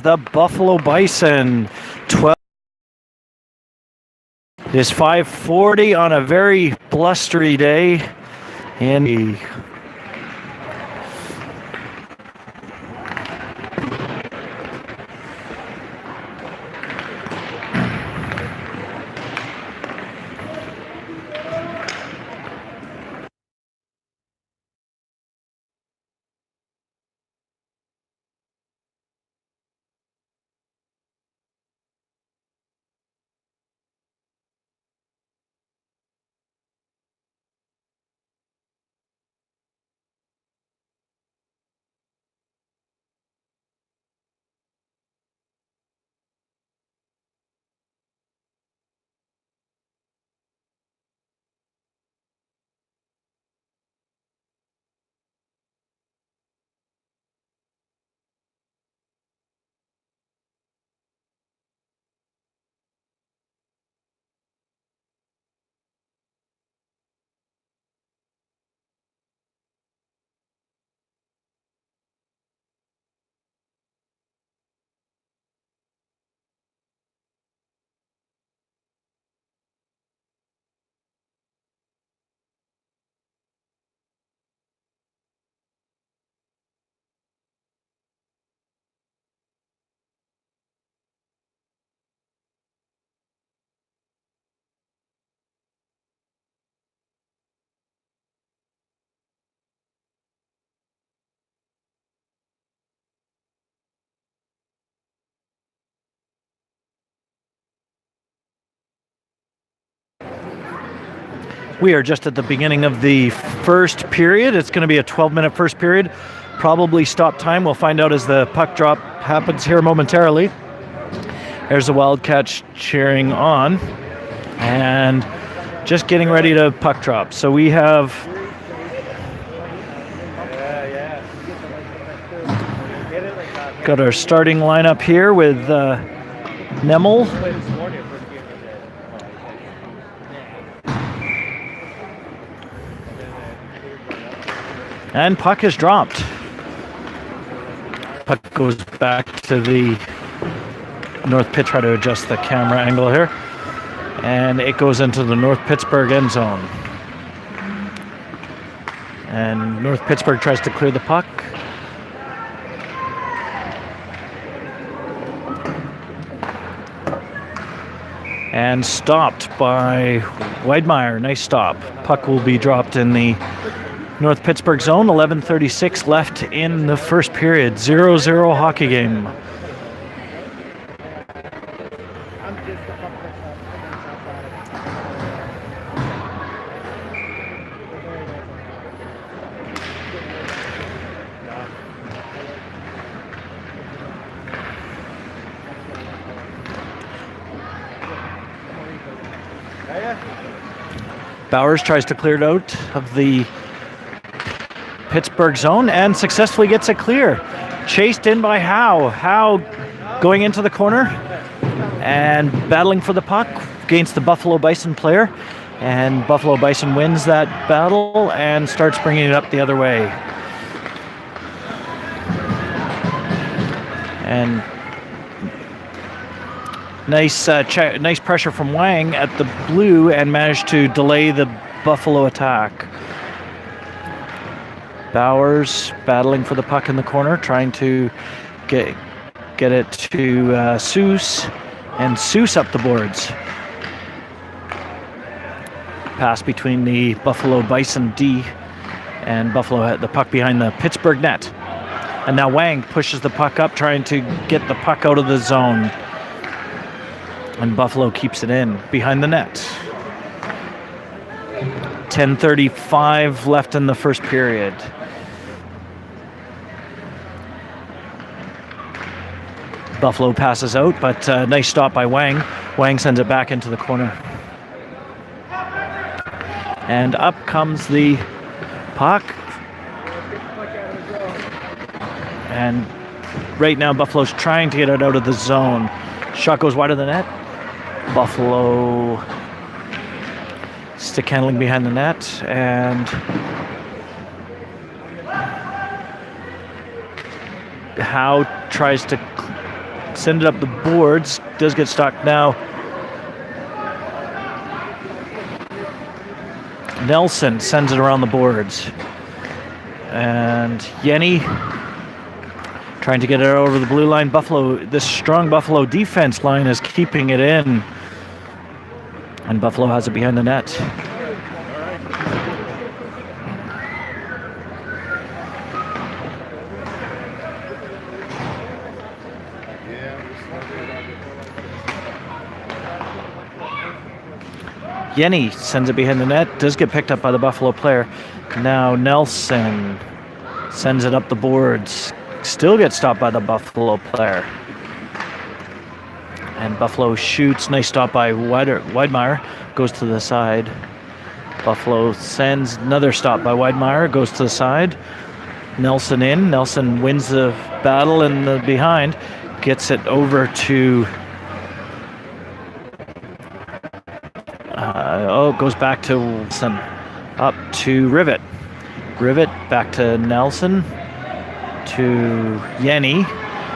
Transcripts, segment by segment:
the Buffalo Bison. 12. It is 5:40 on a very blustery day in the We are just at the beginning of the first period. It's going to be a 12-minute first period. Probably stop time. We'll find out as the puck drop happens here momentarily. There's the Wildcats cheering on and just getting ready to puck drop. So we have got our starting lineup here with Nemel, and puck is dropped. Puck goes back to the North Pittsburgh. Try to adjust the camera angle here. And it goes into the North Pittsburgh end zone. And North Pittsburgh tries to clear the puck. And stopped by Weidmeyer. Nice stop. Puck will be dropped in the North Pittsburgh zone. 11:36 left in the first period. 0-0 hockey game. Bowers tries to clear it out of the Pittsburgh zone and successfully gets it clear. Chased in by Howe. Howe going into the corner and battling for the puck against the Buffalo Bison player. And Buffalo Bison wins that battle and starts bringing it up the other way. And nice pressure from Wang at the blue and managed to delay the Buffalo attack. Bowers battling for the puck in the corner, trying to get it to Seuss, and Seuss up the boards. Pass between the Buffalo Bison D and Buffalo had the puck behind the Pittsburgh net. And now Wang pushes the puck up, trying to get the puck out of the zone. And Buffalo keeps it in behind the net. 10:35 left in the first period. Buffalo passes out, but nice stop by Wang. Wang sends it back into the corner. And up comes the puck. And right now Buffalo's trying to get it out of the zone. Shot goes wide of the net. Buffalo stick handling behind the net, and Howe tries to send it up the boards. Does get stopped now. Nelson sends it around the boards. And Yenny trying to get it over the blue line. This strong Buffalo defense line is keeping it in. And Buffalo has it behind the net. Yenny sends it behind the net. Does get picked up by the Buffalo player. Now Nelson sends it up the boards. Still gets stopped by the Buffalo player. And Buffalo shoots. Nice stop by Weidmeyer. Goes to the side. Buffalo sends another stop by Weidmeyer. Goes to the side. Nelson in. Nelson wins the battle in the behind. Gets it over to... goes back to Wilson. Up to Rivet. Rivet back to Nelson. To Yenny.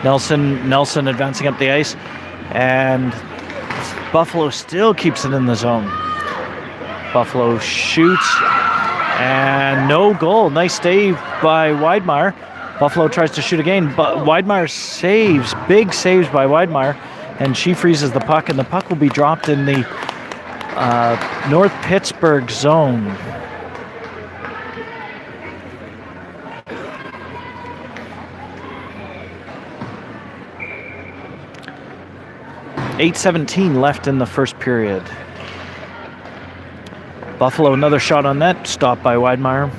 Nelson advancing up the ice. And Buffalo still keeps it in the zone. Buffalo shoots. And no goal. Nice save by Weidmeyer. Buffalo tries to shoot again, but Weidmeyer saves. Big saves by Weidmeyer. And she freezes the puck. And the puck will be dropped in the North Pittsburgh zone. .8:17 left in the first period. Buffalo, another shot on net, stopped by Weidmeyer.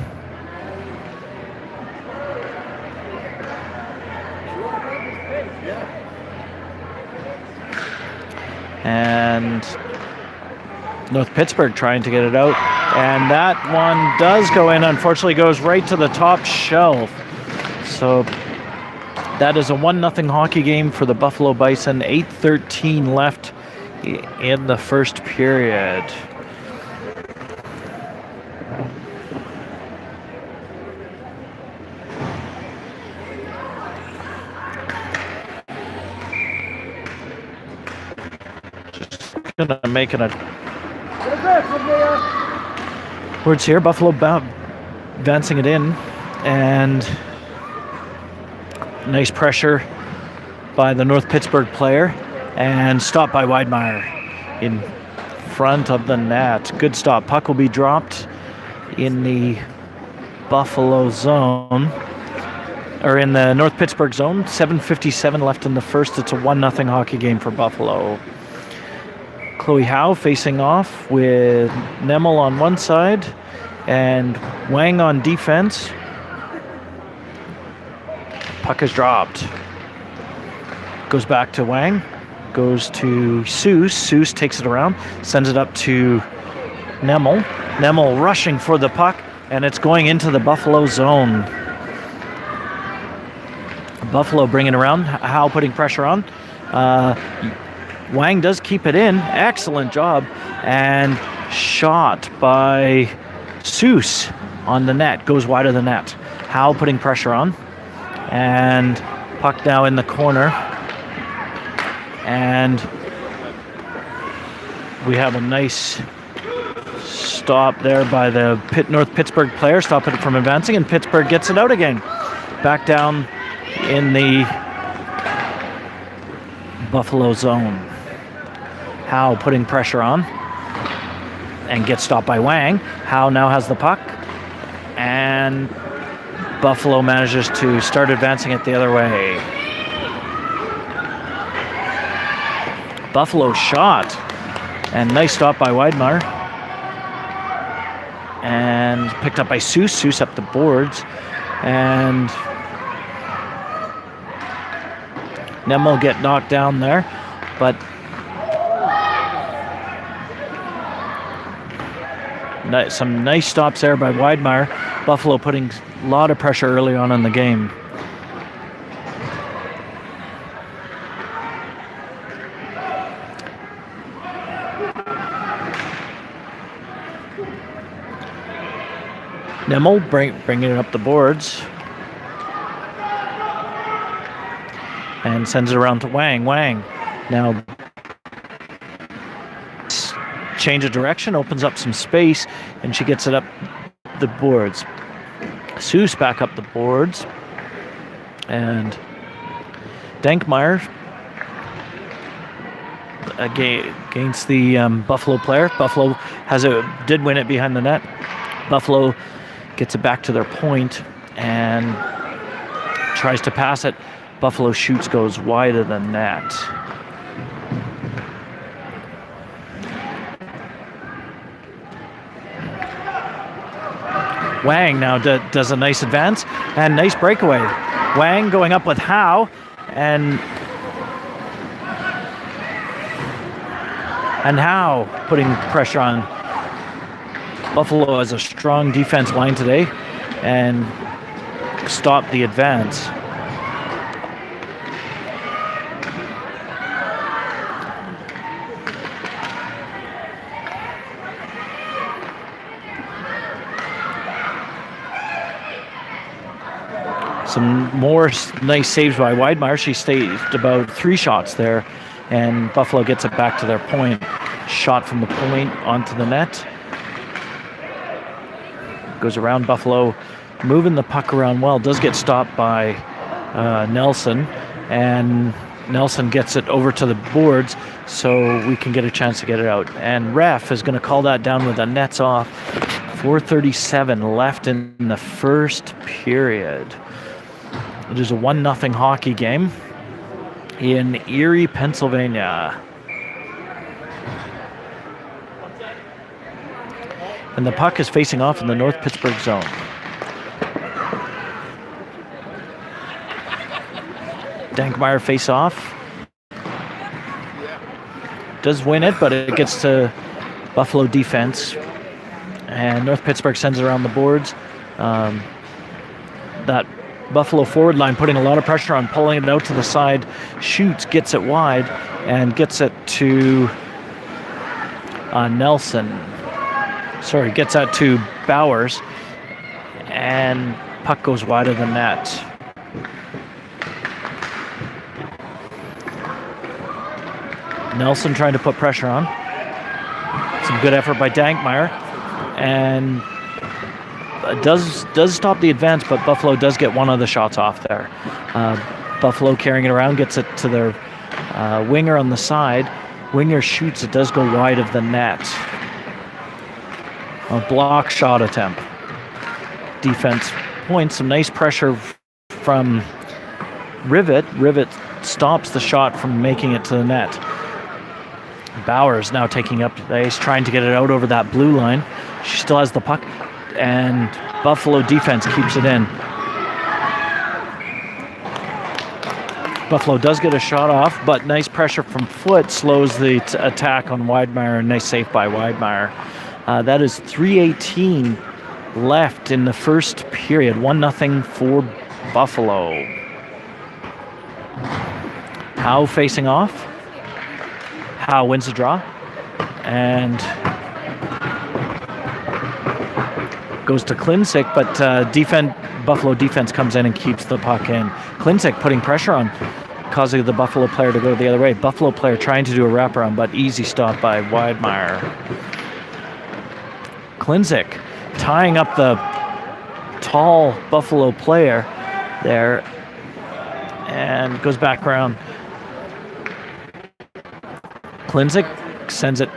And North Pittsburgh trying to get it out. And that one does go in, unfortunately goes right to the top shelf. So that is a 1-0 hockey game for the Buffalo Bison. 8:13 left in the first period. Just gonna make it words here. Buffalo advancing it in, and nice pressure by the North Pittsburgh player, and stopped by Weidmeyer in front of the net. Good stop. Puck will be dropped in the Buffalo zone, or in the North Pittsburgh zone. 7:57 left in the first. It's a 1-0 hockey game for Buffalo. Chloe Howe facing off with Nemel on one side and Wang on defense. Puck is dropped. Goes back to Wang. Goes to Seuss. Seuss takes it around. Sends it up to Nemel. Nemel rushing for the puck. And it's going into the Buffalo zone. Buffalo bringing around. Howe putting pressure on. Wang does keep it in. Excellent job. And shot by Seuss on the net. Goes wide of the net. Howe putting pressure on. And puck now in the corner. And we have a nice stop there by the North Pittsburgh player, stopping it from advancing, and Pittsburgh gets it out again. Back down in the Buffalo zone. Howe putting pressure on and gets stopped by Wang. Howe now has the puck, and Buffalo manages to start advancing it the other way. Buffalo shot, and nice stop by Weidmeyer. And picked up by Seuss. Seuss up the boards. And Nemel get knocked down there. But some nice stops there by Weidmeyer. Buffalo putting a lot of pressure early on in the game. Nemel bringing it up the boards. and sends it around to Wang. Wang now change of direction, opens up some space, and she gets it up the boards. Seuss back up the boards, and Dankmeyer against the Buffalo player. Buffalo did win it behind the net. Buffalo gets it back to their point and tries to pass it. Buffalo shoots, goes wide of the net. Wang now does a nice advance and nice breakaway. Wang going up with Howe, and Howe putting pressure on. Buffalo has a strong defense line today and stop the advance. Some more nice saves by Weidmeyer. She saved about 3 shots there, and Buffalo gets it back to their point. Shot from the point onto the net. Goes around Buffalo, moving the puck around well. Does get stopped by Nelson, and Nelson gets it over to the boards so we can get a chance to get it out. And ref is going to call that down with the nets off. 4:37 left in the first period. It is a 1-0 hockey game in Erie, Pennsylvania. And the puck is facing off in the North Pittsburgh zone. Dankmeyer face off. Does win it, but it gets to Buffalo defense. And North Pittsburgh sends it around the boards. That Buffalo forward line putting a lot of pressure on, pulling it out to the side. Shoots, gets it wide, and gets it to Nelson. Sorry, gets that to Bowers, and puck goes wide of the net. Nelson trying to put pressure on. Some good effort by Dankmeyer, and does stop the advance, but Buffalo does get one of the shots off there. Buffalo carrying it around, gets it to their winger on the side. Winger shoots, it does go wide of the net. A block shot attempt. Defense points, some nice pressure from Rivet. Rivet stops the shot from making it to the net. Bowers now taking up the ice, trying to get it out over that blue line. She still has the puck, and Buffalo defense keeps it in. Buffalo does get a shot off, but nice pressure from Foot slows the attack on Weidmeyer. Nice save by Weidmeyer. That is 3:18 left in the first period. 1-0 for Buffalo. Howe facing off. Howe wins the draw and goes to Klinsick, but Buffalo defense comes in and keeps the puck in. Klinsick putting pressure on, causing the Buffalo player to go the other way. Buffalo player trying to do a wraparound, but easy stop by Weidmeyer. Klinsick tying up the tall Buffalo player there and goes back around. Klinsick sends it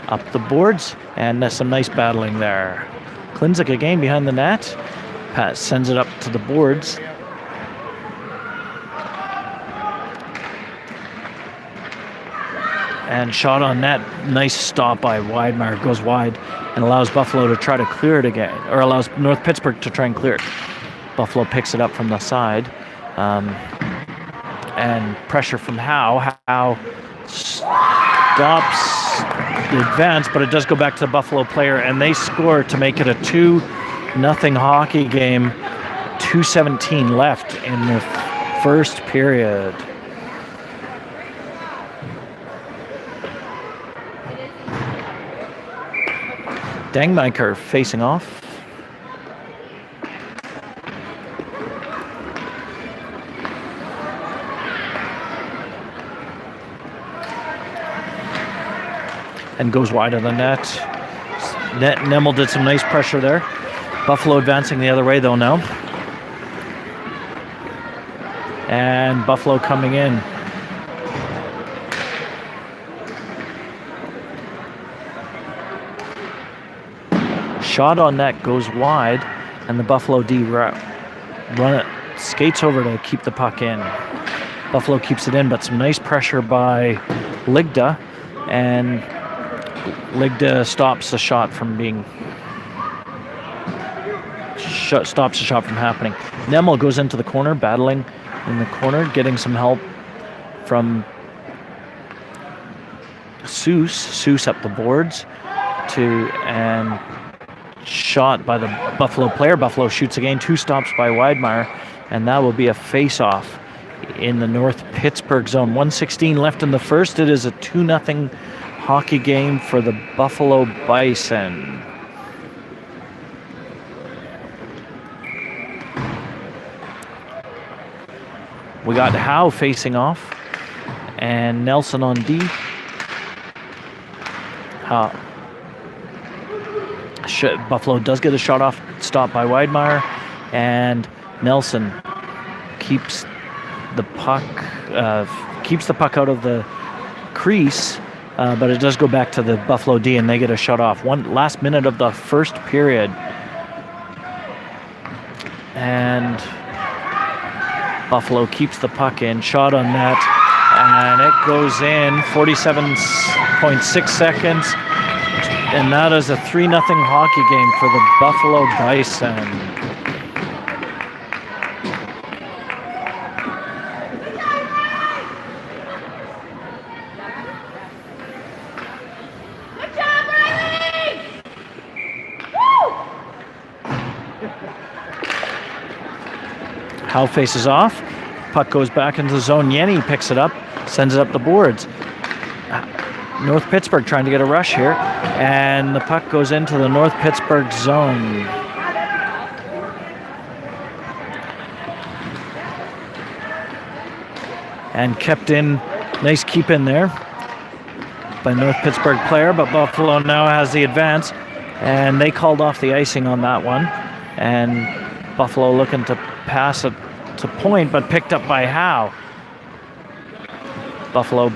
up the boards, and some nice battling there. Klinsick again behind the net. Pat sends it up to the boards. And shot on net. Nice stop by Weidmeyer. Goes wide and allows Buffalo to try to clear it again, or allows North Pittsburgh to try and clear it. Buffalo picks it up from the side. And pressure from Howe. Howe stops the advance, but it does go back to the Buffalo player, and they score to make it a 2-0 hockey game. 2:17 left in the first period. Dangmaker facing off. and goes wide of the net. Nemmel did some nice pressure there. Buffalo advancing the other way though now. And Buffalo coming in. Shot on net goes wide, and the Buffalo D skates over to keep the puck in. Buffalo keeps it in, but some nice pressure by Ligda, and Ligda stops the shot from happening. Nemmel goes into the corner, battling in the corner, getting some help from Seuss up the boards and shot by the Buffalo player. Buffalo shoots again, 2 stops by Weidmeyer, and that will be a face-off in the North Pittsburgh zone. 1:16 left in the first. It is a 2-0 hockey game for the Buffalo Bison. We got Howe facing off, and Nelson on D. Buffalo does get a shot off, stop by Weidmeyer, and Nelson keeps the puck out of the crease, but it does go back to the Buffalo D, and they get a shot off. Last minute of the first period, and Buffalo keeps the puck in, shot on net, and it goes in. 47.6 seconds. And that is a 3-0 hockey game for the Buffalo Bison. Good job, Riley! Howe faces off. Puck goes back into the zone. Yenny picks it up, sends it up the boards. North Pittsburgh trying to get a rush here, and the puck goes into the North Pittsburgh zone. And kept in, nice keep in there by North Pittsburgh player, but Buffalo now has the advance, and they called off the icing on that one, and Buffalo looking to pass it to point, but picked up by Howe. Buffalo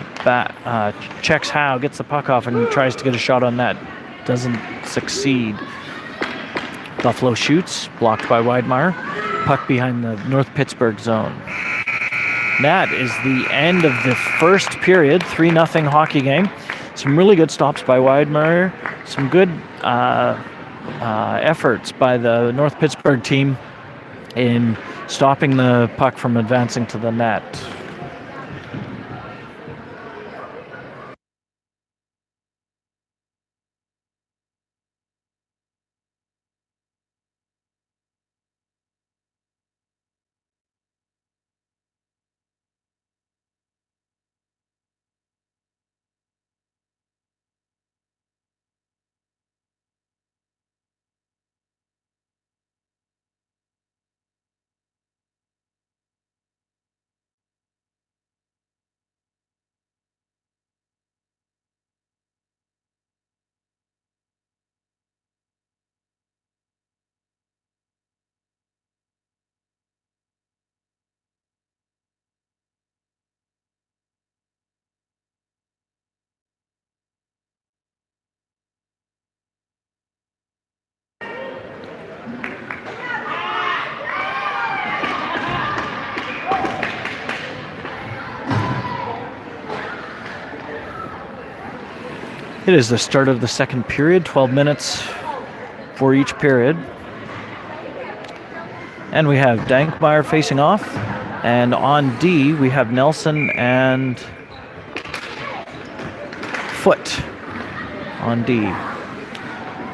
checks Howe, gets the puck off, and tries to get a shot on net. Doesn't succeed. Buffalo shoots, blocked by Weidmeyer. Puck behind the North Pittsburgh zone. That is the end of the first period, 3-0 hockey game. Some really good stops by Weidmeyer. Some good efforts by the North Pittsburgh team in stopping the puck from advancing to the net. It is the start of the second period, 12 minutes for each period. And we have Dankmeyer facing off. And on D, we have Nelson and Foot on D.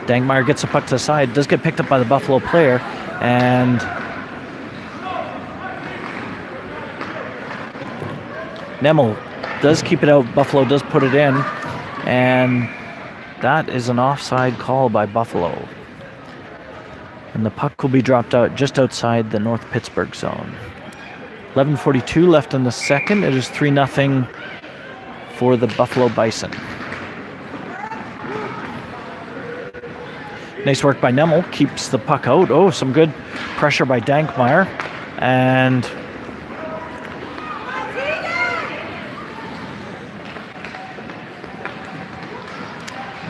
Dankmeyer gets a puck to the side, does get picked up by the Buffalo player, and Nemmel does keep it out. Buffalo does put it in. And that is an offside call by Buffalo. And the puck will be dropped out just outside the North Pittsburgh zone. 11:42 left in the second. It is 3-0 for the Buffalo Bison. Nice work by Nemmel. Keeps the puck out. Oh, some good pressure by Dankmeyer. And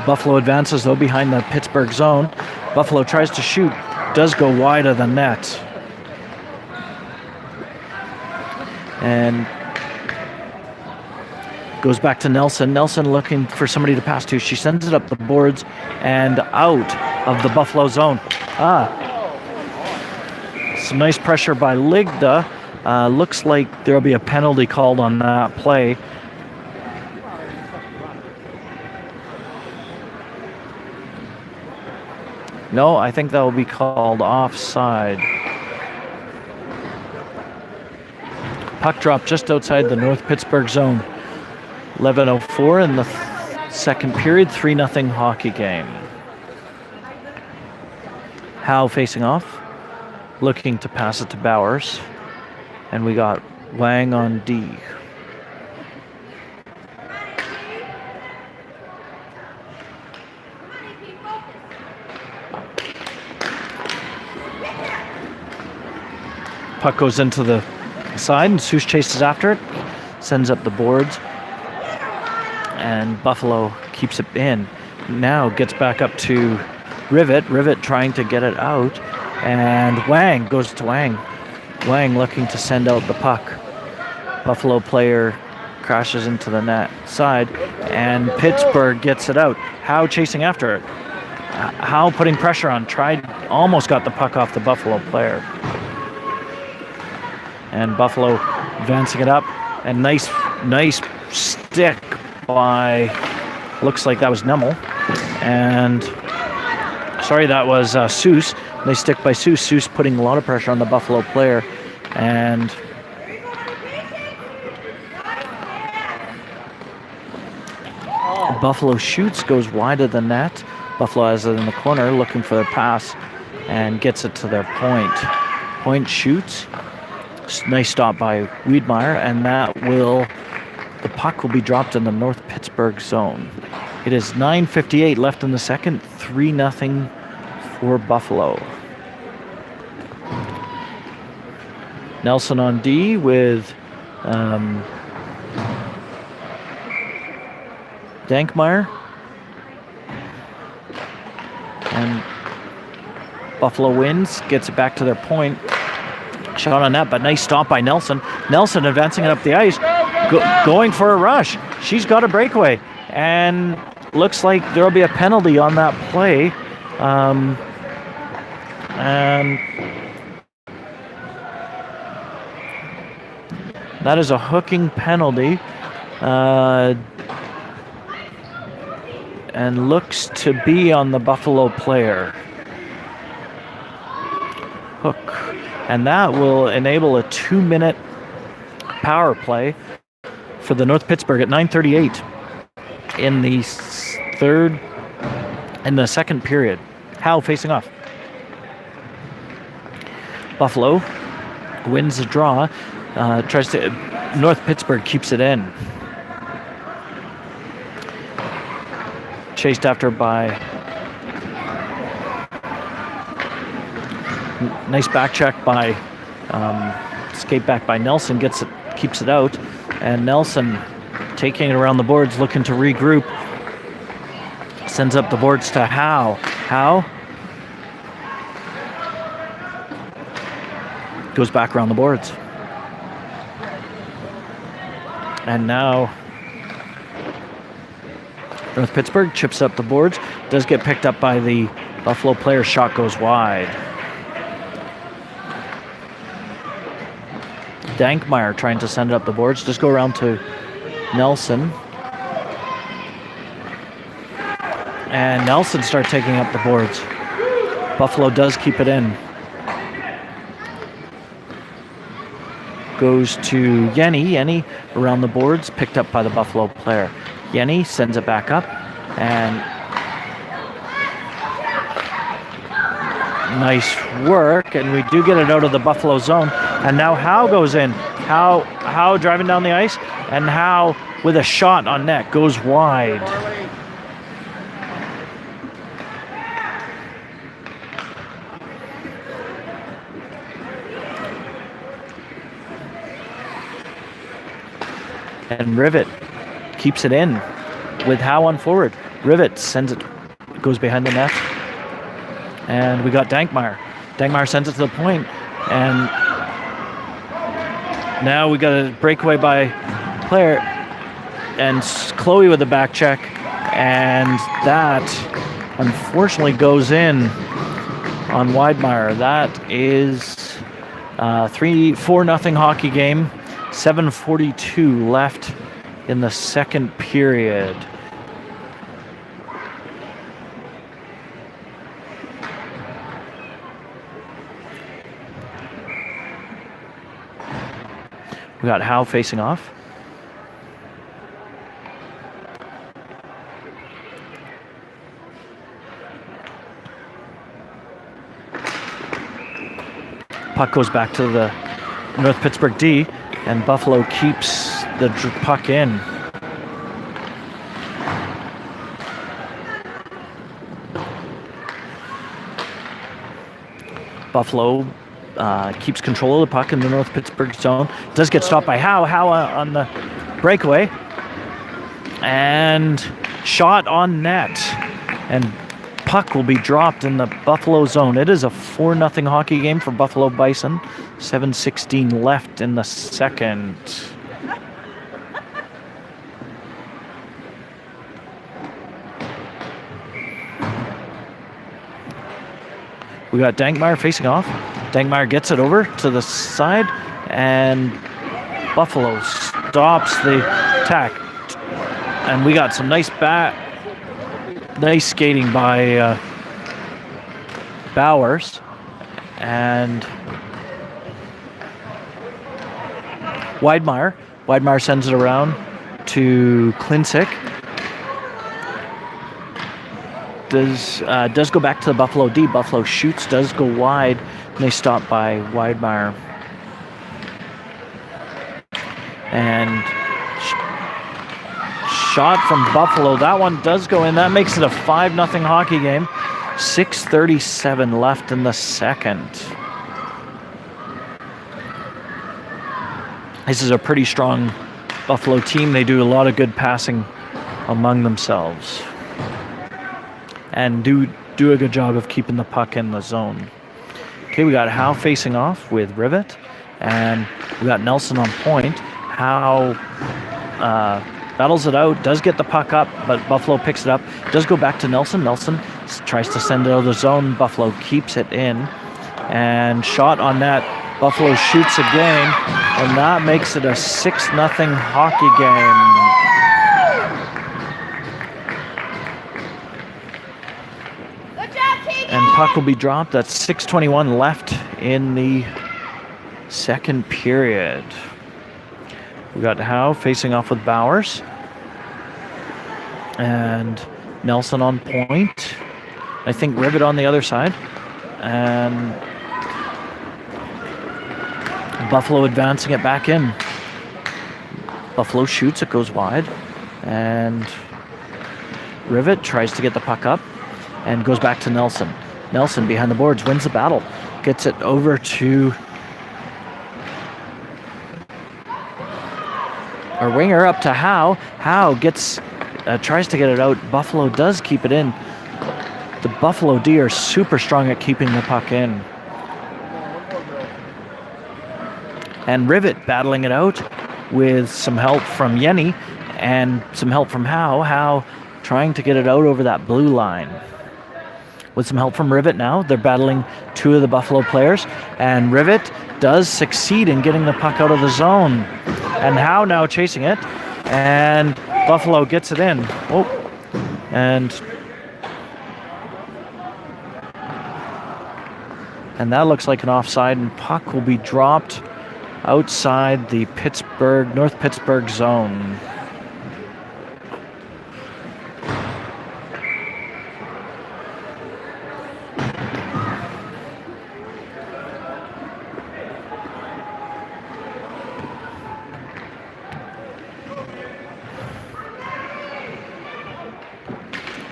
Buffalo advances, though, behind the Pittsburgh zone. Buffalo tries to shoot. Does go wide of the net. And goes back to Nelson. Nelson looking for somebody to pass to. She sends it up the boards and out of the Buffalo zone. Some nice pressure by Ligda. Looks like there'll be a penalty called on that play. No, I think that will be called offside. Puck drop just outside the North Pittsburgh zone. 11:04 in the second period, 3-0 hockey game. Howe facing off, looking to pass it to Bowers. And we got Wang on D. Puck goes into the side, and Seuss chases after it, sends up the boards, and Buffalo keeps it in. Now gets back up to Rivet. Rivet trying to get it out, and Wang goes to Wang. Wang looking to send out the puck. Buffalo player crashes into the net side, and Pittsburgh gets it out. Howe chasing after it. Howe putting pressure on, almost got the puck off the Buffalo player. And Buffalo advancing it up, and nice stick by, looks like that was Nemmel, and sorry, that was Seuss. Nice stick by Seuss. Seuss putting a lot of pressure on the Buffalo player, and Buffalo shoots, goes wide of the net. Buffalo has it in the corner, looking for their pass, and gets it to their point. Point shoots. Nice stop by Wiedmeyer, and the puck will be dropped in the North Pittsburgh zone. It is 9:58 left in the second, 3-0 for Buffalo. Nelson on D with Dankmeyer. And Buffalo wins, gets it back to their point. Shot on net, but nice stop by Nelson. Nelson advancing it up the ice, going for a rush. She's got a breakaway, and looks like there will be a penalty on that play. And that is a hooking penalty, and looks to be on the Buffalo player. Hook. And that will enable a 2-minute power play for the North Pittsburgh at 9:38 in the second period. Howe facing off. Buffalo wins the draw. North Pittsburgh keeps it in. Chased after by nice back check by skate back by Nelson, keeps it out, and Nelson taking it around the boards, looking to regroup, sends up the boards to Howe. Howe goes back around the boards, and now North Pittsburgh chips up the boards, does get picked up by the Buffalo player. Shot goes wide. Dankmeyer trying to send it up the boards. Just go around to Nelson. And Nelson starts taking up the boards. Buffalo does keep it in. Goes to Yenny. Yenny around the boards, picked up by the Buffalo player. Yenny sends it back up, and nice work, and we do get it out of the Buffalo zone. And now Howe goes in. Howe driving down the ice, and Howe with a shot on net goes wide. And Rivet keeps it in with Howe on forward. Rivet sends it, goes behind the net. And we got Dankmeyer. Dankmeyer sends it to the point, and now we got a breakaway by player, and Chloe with the back check, and that unfortunately goes in on Weidmeyer. That is 4-0 hockey game. 7:42 left in the second period. We got Howe facing off. Puck goes back to the North Pittsburgh D, and Buffalo keeps the puck in. Buffalo keeps control of the puck in the North Pittsburgh zone. Does get stopped by Howe. Howe on the breakaway. And shot on net. And puck will be dropped in the Buffalo zone. It is a 4-0 hockey game for Buffalo Bison. 7:16 left in the second. We got Dankmeyer facing off. Dankmeyer gets it over to the side, and Buffalo stops the attack. And we got some nice skating by Bowers. And Weidmeyer. Weidmeyer sends it around to Klinsick. Does go back to the Buffalo D. Buffalo shoots, does go wide, and they stop by Weidmeyer. And shot from Buffalo. That one does go in. That makes it a 5-0 hockey game. 6:37 left in the second. This is a pretty strong Buffalo team. They do a lot of good passing among themselves, and do a good job of keeping the puck in the zone. Okay, we got Howe facing off with Rivet, and we got Nelson on point. Howe battles it out, does get the puck up, but Buffalo picks it up. Does go back to Nelson. Nelson tries to send it out of the zone. Buffalo keeps it in, and shot on net. Buffalo shoots again, and that makes it a 6-0 hockey game. And puck will be dropped. That's 6:21 left in the second period. We got Howe facing off with Bowers. And Nelson on point. I think Rivet on the other side. And Buffalo advancing it back in. Buffalo shoots, it goes wide. And Rivet tries to get the puck up and goes back to Nelson. Nelson behind the boards, wins the battle. Gets it over to our winger, up to Howe. Howe gets, tries to get it out. Buffalo does keep it in. The Buffalo D are super strong at keeping the puck in. And Rivet battling it out with some help from Yenny and some help from Howe. Howe trying to get it out over that blue line. With some help from Rivet now. They're battling two of the Buffalo players. And Rivet does succeed in getting the puck out of the zone. And Howe now chasing it. And Buffalo gets it in. Oh. And that looks like an offside. And puck will be dropped outside the North Pittsburgh zone.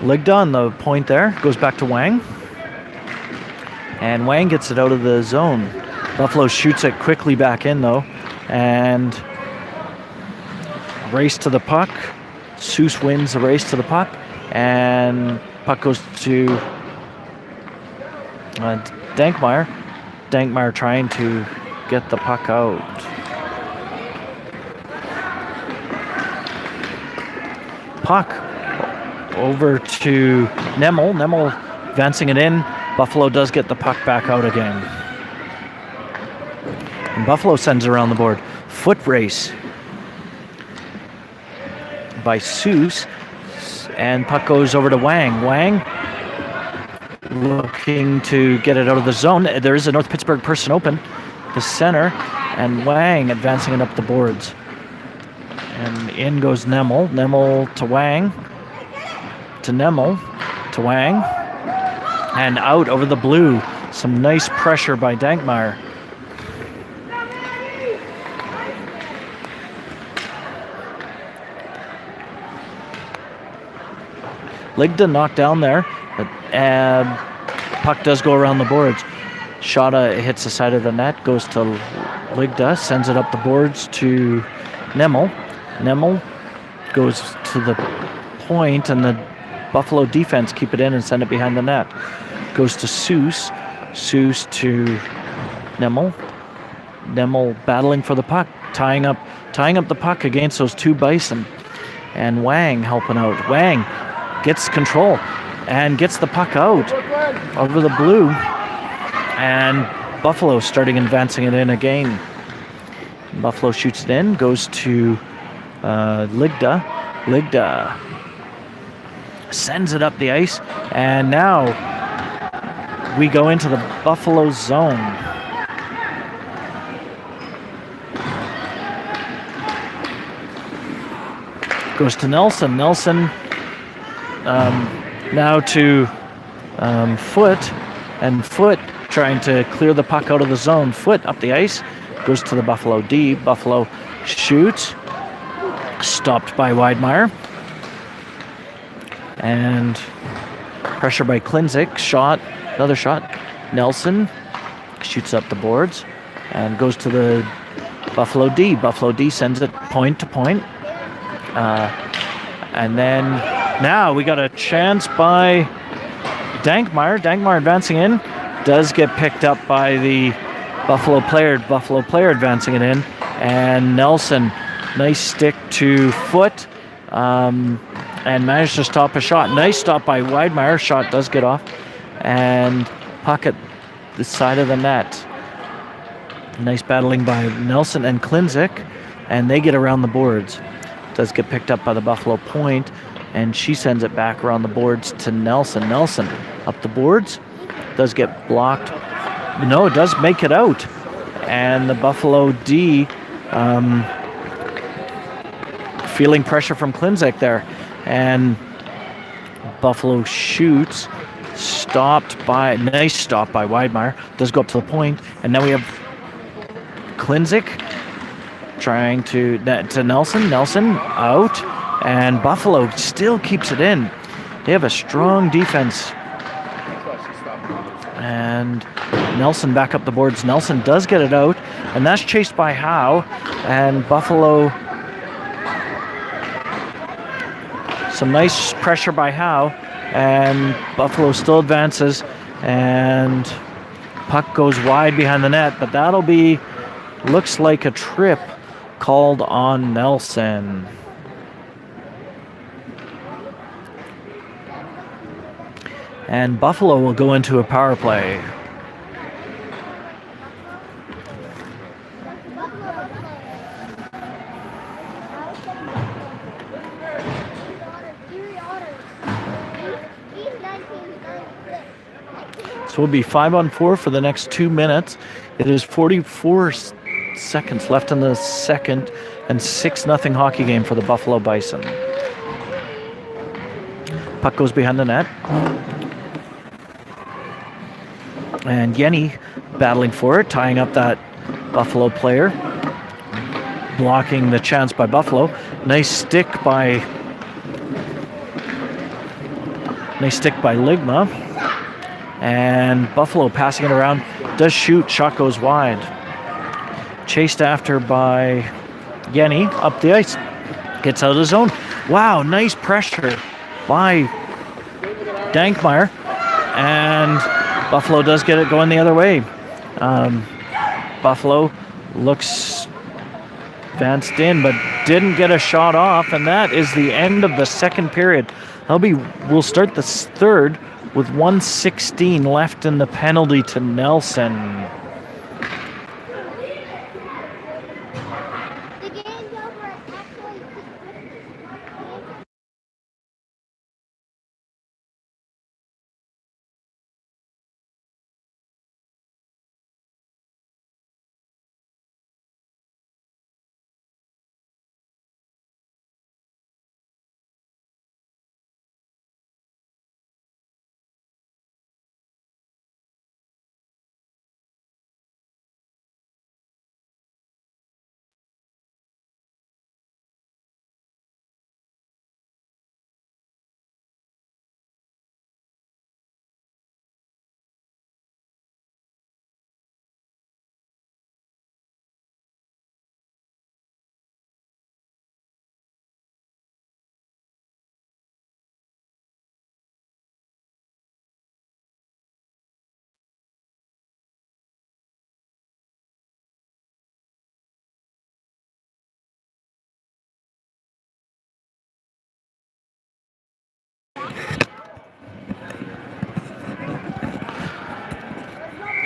Ligda on the point there, goes back to Wang. And Wang gets it out of the zone. Buffalo shoots it quickly back in though. And race to the puck. Seuss wins the race to the puck, and puck goes to Dankmeyer. Dankmeyer trying to get the puck out. Puck over to Nemmel. Nemmel advancing it in. Buffalo does get the puck back out again. And Buffalo sends it around the board. Foot race by Seuss, and puck goes over to Wang. Wang looking to get it out of the zone. There is a North Pittsburgh person open, the center, and Wang advancing it up the boards. And in goes Nemmel. Nemmel to Wang, to Nemmel, to Wang, and out over the blue. Some nice pressure by Dankmeyer. Ligda knocked down there, and puck does go around the boards. Shada hits the side of the net, goes to Ligda, sends it up the boards to Nemmel. Nemmel goes to the point, and the Buffalo defense keep it in and send it behind the net. Goes to Seuss. Seuss to Nemmel. Nemmel battling for the puck, tying up the puck against those two Bison. And Wang helping out. Wang gets control and gets the puck out over the blue, and Buffalo starting advancing it in again. Buffalo shoots it in, goes to Ligda. Ligda sends it up the ice, and now we go into the Buffalo zone. Goes to Nelson. Nelson now to Foot, and Foot trying to clear the puck out of the zone. Foot up the ice, goes to the Buffalo D. Buffalo shoots, stopped by Weidmeyer, and pressure by Klinzik. Shot, another shot. Nelson shoots up the boards and goes to the Buffalo D. Buffalo D sends it point to point, and then now we got a chance by Dankmeyer. Dankmeyer advancing in, does get picked up by the Buffalo player. Buffalo player advancing it in, and Nelson, nice stick to Foot, and managed to stop a shot. Nice stop by Weidmeyer. Shot does get off, and puck at the side of the net. Nice battling by Nelson and Klinzik, and they get around the boards. Does get picked up by the Buffalo point, and she sends it back around the boards to Nelson. Nelson up the boards, does get blocked. No, does make it out. And the Buffalo D feeling pressure from Klinzik there. And Buffalo shoots, nice stop by Weidmeyer. Does go up to the point, and now we have Klinzik trying to Nelson. Nelson out, and Buffalo still keeps it in. They have a strong defense. And Nelson back up the boards. Nelson does get it out, and that's chased by Howe. And Buffalo, some nice pressure by Howe, and Buffalo still advances, and puck goes wide behind the net, but that'll be, looks like a trip called on Nelson. And Buffalo will go into a power play. So we'll be 5-on-4 for the next 2 minutes. It is 44 seconds left in the second, and 6-0 hockey game for the Buffalo Bison. Puck goes behind the net. And Yenny battling for it, tying up that Buffalo player, blocking the chance by Buffalo. Nice stick by Ligma, and Buffalo passing it around, does shoot, shot goes wide. Chased after by Yenny up the ice. Gets out of the zone. Wow, nice pressure by Dankmeyer. And Buffalo does get it going the other way. Buffalo looks advanced in, but didn't get a shot off, and that is the end of the second period. We'll start the third with 1:16 left in the penalty to Nelson.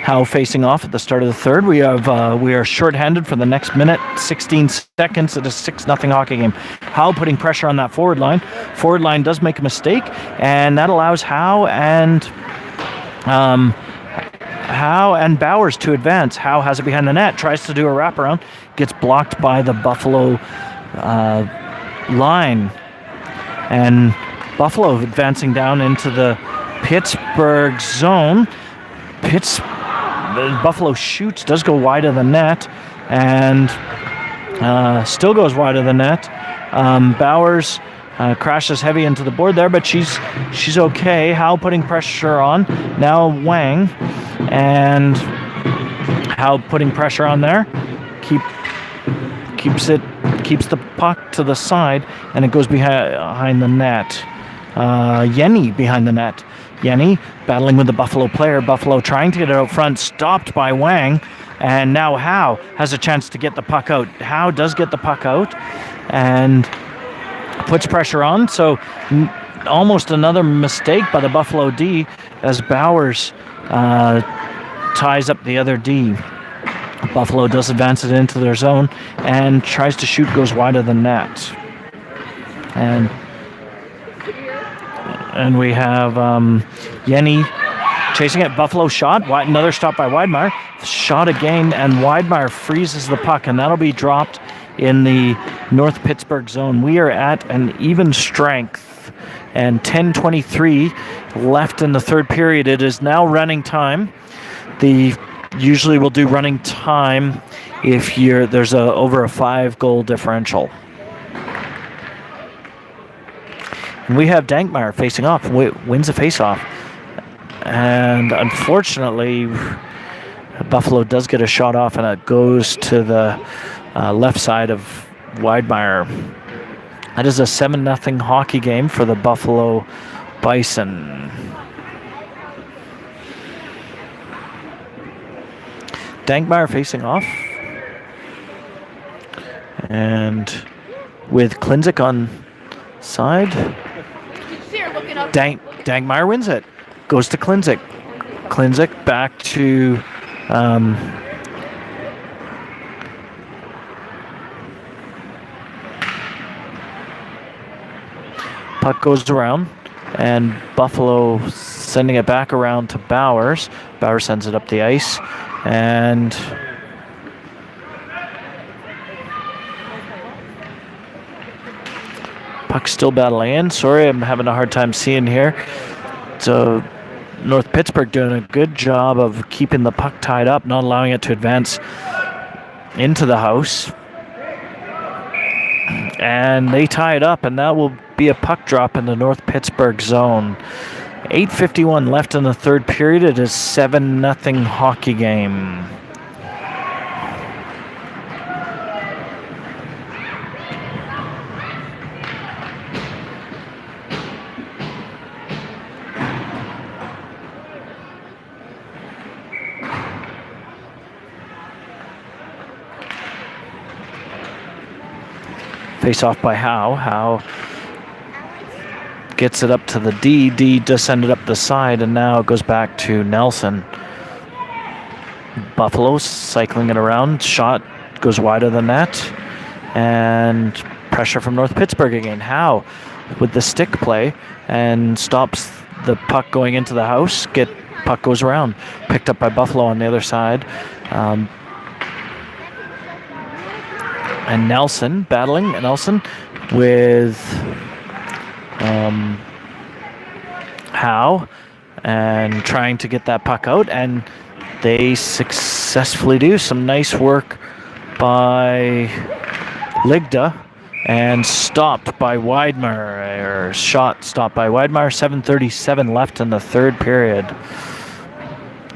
Howe facing off at the start of the third. We are shorthanded for the next minute, 16 seconds. It is 6-0 hockey game. Howe putting pressure on that forward line. Forward line does make a mistake, and that allows Howe and Bowers to advance. Howe has it behind the net, tries to do a wraparound, gets blocked by the Buffalo line, and Buffalo advancing down into the Pittsburgh zone. Buffalo shoots, does go wide of the net, and still goes wide of the net. Bowers crashes heavy into the board there, but she's okay. Howe putting pressure on. Now Wang, and Howe putting pressure on there. Keeps the puck to the side, and it goes behind the net. Yenny behind the net. Yenny battling with the Buffalo player. Buffalo trying to get it out front, stopped by Wang, and now Howe has a chance to get the puck out. Howe does get the puck out and puts pressure on, so almost another mistake by the Buffalo D as Bowers ties up the other D. Buffalo does advance it into their zone and tries to shoot, goes wide of the net. And we have Yenny chasing it. Buffalo shot. Another stop by Weidmeyer. Shot again, and Weidmeyer freezes the puck, and that'll be dropped in the North Pittsburgh zone. We are at an even strength, and 10:23 left in the third period. It is now running time. Usually we'll do running time if there's over a 5-goal differential. And we have Dankmeyer facing off, wins a face-off. And unfortunately, Buffalo does get a shot off, and it goes to the left side of Weidmeyer. That is a 7-0 hockey game for the Buffalo Bison. Dankmeyer facing off. And with Klinzik on side. Dankmeyer wins it. Goes to Klinzik. Klinzik back to puck goes around, and Buffalo sending it back around to Bowers. Bowers sends it up the ice, and puck still battling in. Sorry, I'm having a hard time seeing here. So North Pittsburgh doing a good job of keeping the puck tied up, not allowing it to advance into the house. And they tie it up, and that will be a puck drop in the North Pittsburgh zone. 8:51 left in the third period. It is 7-0 hockey game. Face off by Howe. Howe gets it up to the D. D does send it up the side, and now it goes back to Nelson. Buffalo cycling it around. Shot goes wide of the net. And pressure from North Pittsburgh again. Howe with the stick play and stops the puck going into the house. Puck goes around. Picked up by Buffalo on the other side. And Nelson battling. Nelson with Howe and trying to get that puck out, and they successfully do. Some nice work by Ligda and stopped by Weidmar, or shot stopped by Weidmar. 7:37 left in the third period.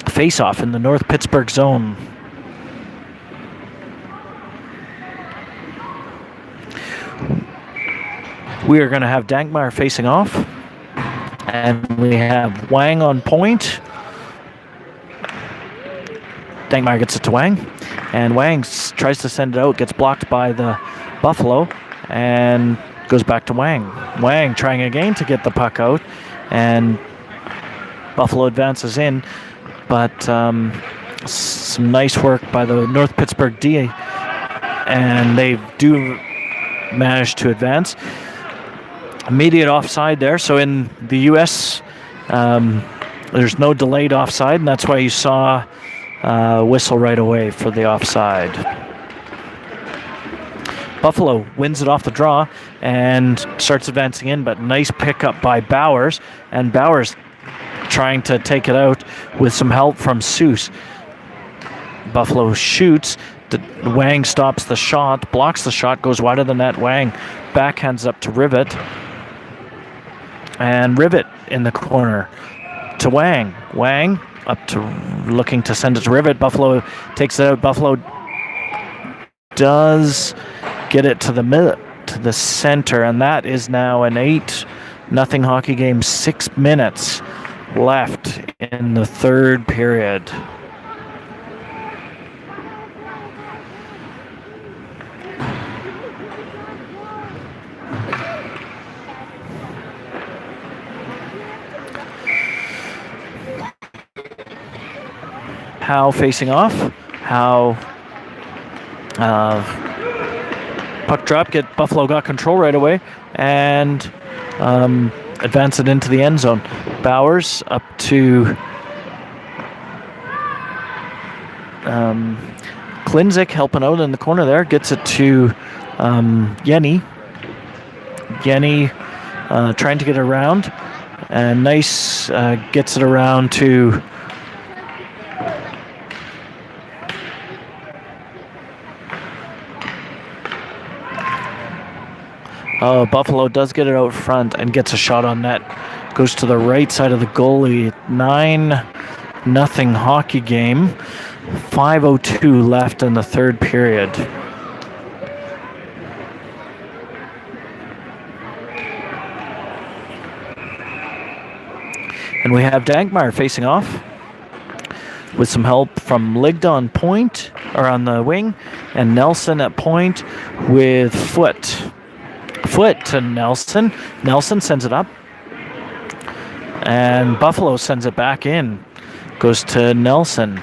Face-off in the North Pittsburgh zone. We are going to have Dankmeyer facing off, and we have Wang on point. Dankmeyer gets it to Wang, and Wang tries to send it out, gets blocked by the Buffalo, and goes back to Wang. Wang trying again to get the puck out, and Buffalo advances in, but some nice work by the North Pittsburgh D, and they do manage to advance. Immediate offside there, so in the U.S., there's no delayed offside, and that's why you saw whistle right away for the offside. Buffalo wins it off the draw and starts advancing in, but nice pickup by Bowers, and Bowers trying to take it out with some help from Seuss. Buffalo shoots. Wang stops the shot, blocks the shot, goes wide of the net. Wang backhands up to Rivet, and Rivet in the corner to Wang. Wang up to looking to send it to Rivet. Buffalo takes it out. Buffalo does get it to the center, and that is now an 8-0 hockey game. 6 minutes left in the third period. Howe facing off. Howe puck drop. Buffalo got control right away and advance it into the end zone. Bowers up to Klinzik helping out in the corner there. Gets it to Yenny. Yenny trying to get around, and nice gets it around to Buffalo does get it out front and gets a shot on net. Goes to the right side of the goalie. 9-0 hockey game. 5:02 left in the third period. And we have Dankmeyer facing off with some help from Ligda on point, or on the wing, and Nelson at point with Foot to Nelson. Nelson sends it up, and Buffalo sends it back in. Goes to Nelson.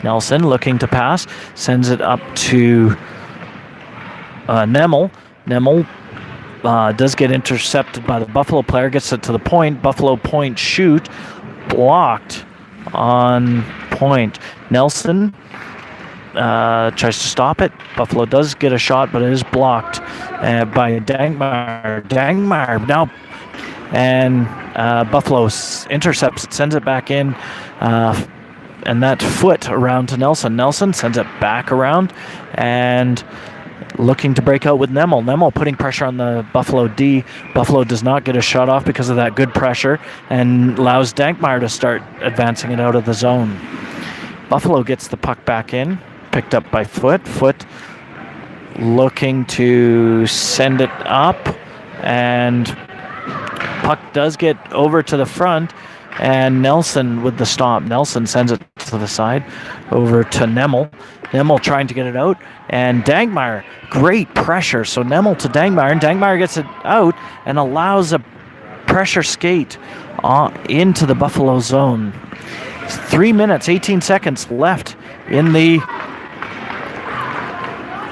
Nelson looking to pass, sends it up to Nemel. Nemel does get intercepted by the Buffalo player, gets it to the point. Buffalo point shoot, blocked on point. Nelson tries to stop it. Buffalo does get a shot, but it is blocked by Dankmeyer. Dankmeyer now, and Buffalo intercepts it, sends it back in, and that Foot around to Nelson. Nelson sends it back around and looking to break out with Nemel. Nemel putting pressure on the Buffalo D. Buffalo does not get a shot off because of that good pressure, and allows Dankmeyer to start advancing it out of the zone. Buffalo gets the puck back in, picked up by Foot. Foot looking to send it up, and puck does get over to the front, and Nelson with the stop. Nelson sends it to the side over to Nemel, Nemmel trying to get it out, and Dankmeyer, great pressure. So Nemmel to Dankmeyer, and Dankmeyer gets it out and allows a pressure skate into the Buffalo zone. 3 minutes, 18 seconds left in the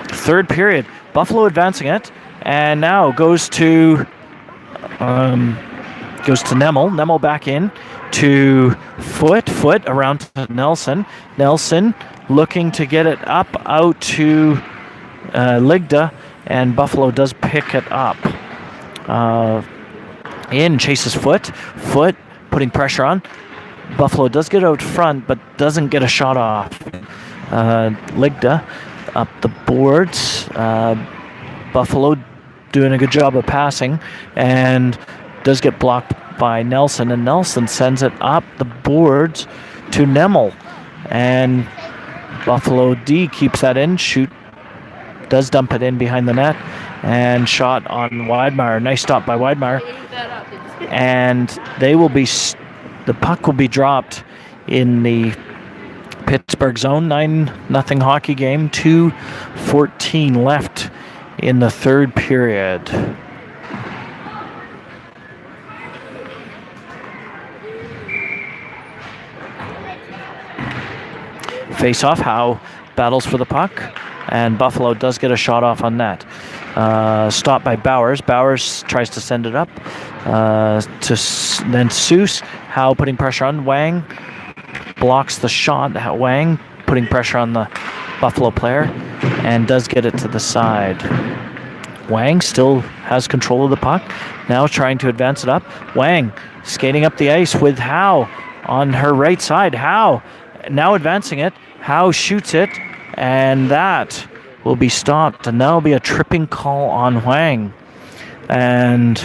third period. Buffalo advancing it, and now goes to Nemmel. Nemmel back in to Foot around to Nelson. Nelson looking to get it up out to Ligda, and Buffalo does pick it up. Chases Foot putting pressure on. Buffalo does get out front, but doesn't get a shot off. Ligda up the boards. Buffalo doing a good job of passing, and does get blocked by Nelson, and Nelson sends it up the boards to Nemmel, and Buffalo D keeps that in. Does dump it in behind the net, and shot on Weidmeyer. Nice stop by Weidmeyer, and the puck will be dropped in the Pittsburgh zone. 9-0 hockey game. 2:14 left in the third period. Face-off, Howe battles for the puck, and Buffalo does get a shot off on that. Stopped by Bowers. Bowers tries to send it up then Seuss. Howe putting pressure on Wang. Blocks the shot. Wang putting pressure on the Buffalo player, and does get it to the side. Wang still has control of the puck. Now trying to advance it up. Wang skating up the ice with Howe on her right side. Howe now advancing it. Howe shoots it, and that will be stopped. And that'll be a tripping call on Wang. And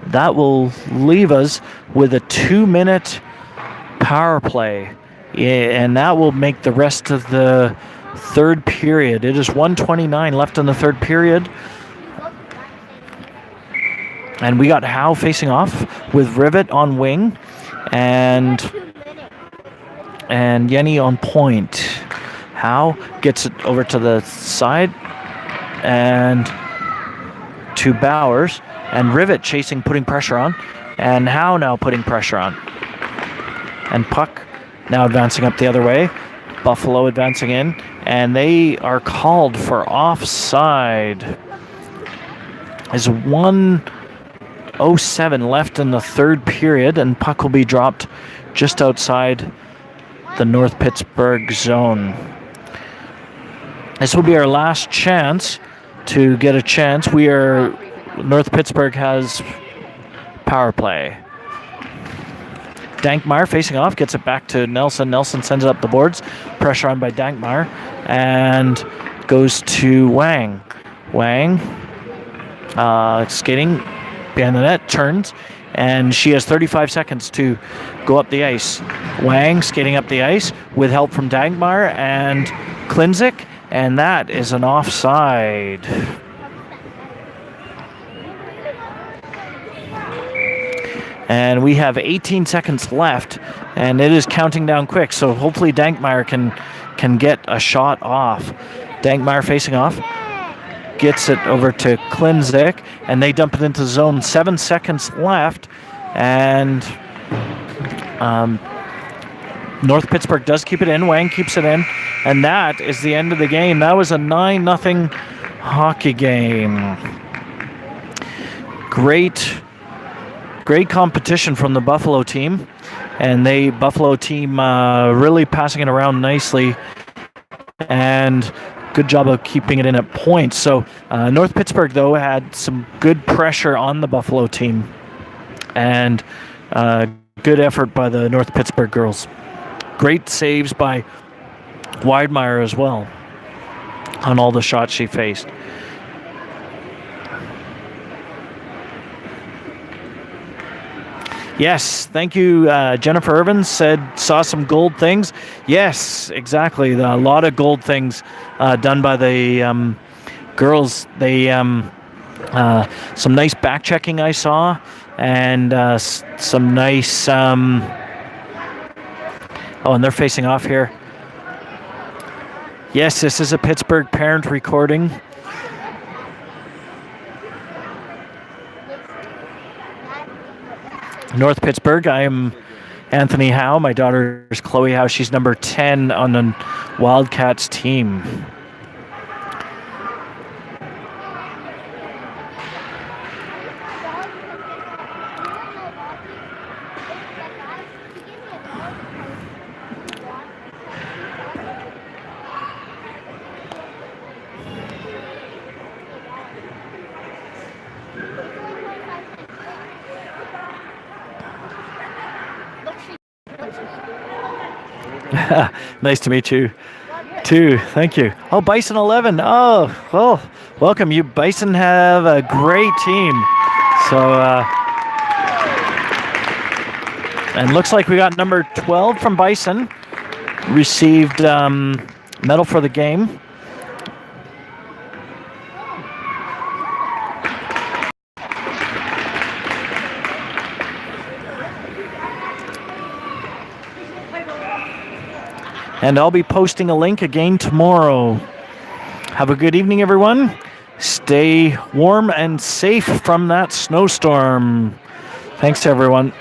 that will leave us with a 2-minute power play. And that will make the rest of the third period. It is 1:29 left in the third period. And we got Howe facing off with Rivet on wing, and Yenny on point. Howe gets it over to the side and to Bowers, and Rivet chasing, putting pressure on, and Howe now putting pressure on. And puck now advancing up the other way. Buffalo advancing in, and they are called for offside. There's 1:07 left in the third period, and puck will be dropped just outside the North Pittsburgh zone. This will be our last chance to get a chance. North Pittsburgh has power play. Dankmeyer facing off, gets it back to Nelson. Nelson sends it up the boards. Pressure on by Dankmeyer, and goes to Wang. Wang skating behind the net, turns, and she has 35 seconds to go up the ice. Wang skating up the ice with help from Dankmeyer and Klinzik, and that is an offside. And we have 18 seconds left, and it is counting down quick, so hopefully Dankmeyer can get a shot off. Dankmeyer facing off, gets it over to Klinzik, and they dump it into zone. 7 seconds left, and North Pittsburgh does keep it in. Wang keeps it in, and that is the end of the game. That was a 9-0 hockey game. Great competition from the Buffalo team, and Buffalo team really passing it around nicely, and good job of keeping it in at points. So North Pittsburgh, though, had some good pressure on the Buffalo team, and good effort by the North Pittsburgh girls. Great saves by Weidmeyer as well on all the shots she faced. Yes, thank you. Jennifer Irvin saw some gold things. Yes, exactly. A lot of gold things done by the girls. They some nice back checking I saw, and some nice. And they're facing off here. Yes, this is a Pittsburgh parent recording. North Pittsburgh. I am Anthony Howe. My daughter is Chloe Howe. She's number 10 on the Wildcats team. Nice to meet you. 2, thank you. Oh, Bison 11. Oh, well, welcome. You Bison have a great team. So, and looks like we got number 12 from Bison. Received medal for the game. And I'll be posting a link again tomorrow. Have a good evening, everyone. Stay warm and safe from that snowstorm. Thanks to everyone.